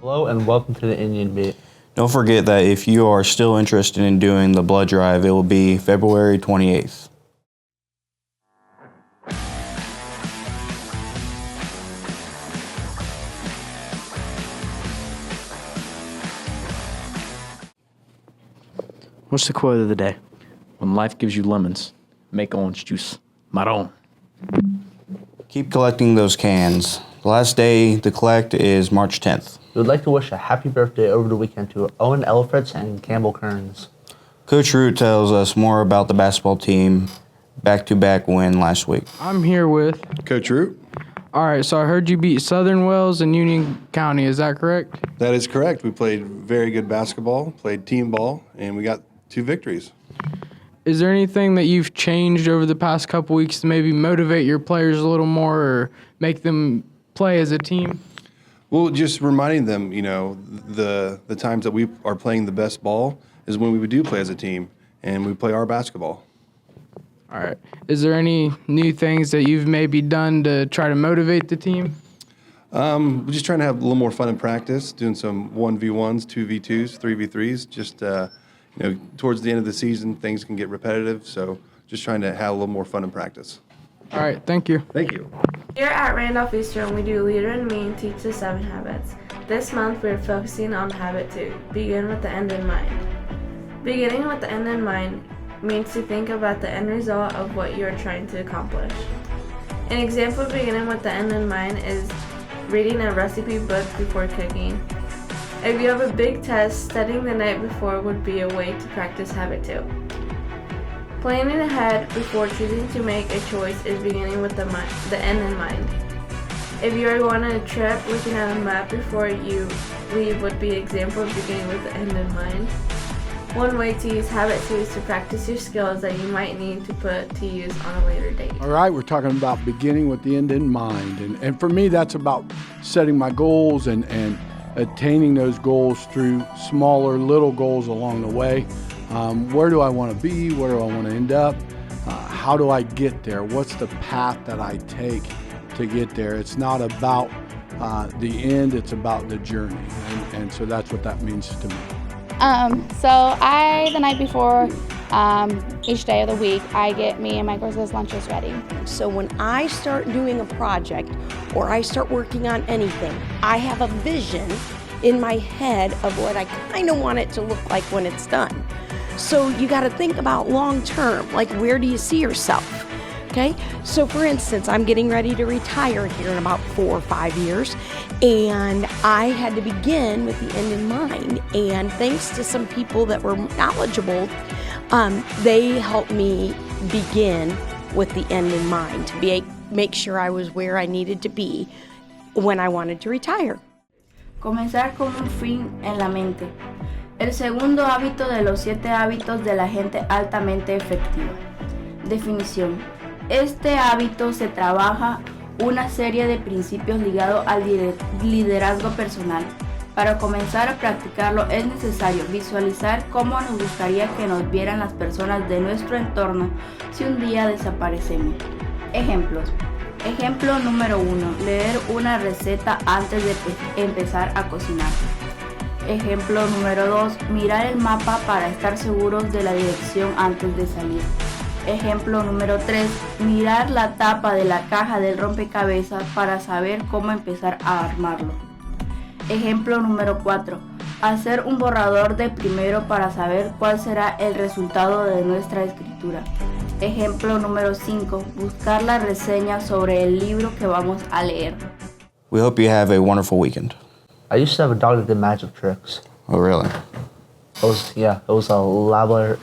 Hello and welcome to the Indian Beat. Don't forget that if you are still interested in doing the blood drive, it will be February 28th. What's the quote of the day? When life gives you lemons, make orange juice. Marron. Keep collecting those cans. The last day to collect is March 10th. We would like to wish a happy birthday over the weekend to Owen Elfritz and Campbell Kearns. Coach Root tells us more about the basketball team back-to-back win last week. I'm here with Coach Root. All right, so I heard you beat Southern Wells and Union County. Is that correct? That is correct. We played very good basketball, played team ball, and we got 2 victories. Is there anything that you've changed over the past couple weeks to maybe motivate your players a little more or make them play as a team? Well, just reminding them, the times that we are playing the best ball is when we do play as a team and we play our basketball. All right. Is there any new things that you've maybe done to try to motivate the team? We're just trying to have a little more fun in practice, doing some 1v1s, 2v2s, 3v3s. Just, towards the end of the season, things can get repetitive, so just trying to have a little more fun in practice. All right. Thank you. Thank you. Here at Randolph Eastern, we do Leader in Me and Teach the 7 Habits. This month, we're focusing on Habit 2, Begin with the End in Mind. Beginning with the end in mind means to think about the end result of what you are trying to accomplish. An example of beginning with the end in mind is reading a recipe book before cooking. If you have a big test, studying the night before would be a way to practice Habit 2. Planning ahead before choosing to make a choice is beginning with the end in mind. If you are going on a trip, looking at a map before you leave would be an example of beginning with the end in mind. One way to use Habit 2 is to practice your skills that you might need to put to use on a later date. All right, we're talking about beginning with the end in mind. And for me, that's about setting my goals and attaining those goals through smaller little goals along the way. Where do I want to be? Where do I want to end up? How do I get there? What's the path that I take to get there? It's not about the end, it's about the journey. And so that's what that means to me. The night before each day of the week, I get me and my girls' lunches ready. So when I start doing a project or I start working on anything, I have a vision in my head of what I kind of want it to look like when it's done. So you got to think about long term, like where do you see yourself? Okay, so for instance, I'm getting ready to retire here in about 4 or 5 years, and I had to begin with the end in mind. And thanks to some people that were knowledgeable, they helped me begin with the end in mind to make sure I was where I needed to be when I wanted to retire. Comenzar con un fin en la mente. El segundo hábito de los 7 hábitos de la gente altamente efectiva. Definición. Este hábito se trabaja una serie de principios ligados al liderazgo personal. Para comenzar a practicarlo es necesario visualizar cómo nos gustaría que nos vieran las personas de nuestro entorno si un día desaparecemos. Ejemplos. Ejemplo número 1. Leer una receta antes de empezar a cocinar. Ejemplo número 2. Mirar el mapa para estar seguros de la dirección antes de salir. Ejemplo número 3. Mirar la tapa de la caja del rompecabezas para saber cómo empezar a armarlo. Ejemplo número 4. Hacer un borrador de primero para saber cuál será el resultado de nuestra escritura. Ejemplo número 5. Buscar la reseña sobre el libro que vamos a leer. We hope you have a wonderful weekend. I used to have a dog that did magic tricks. Oh, really? It was a Labrador.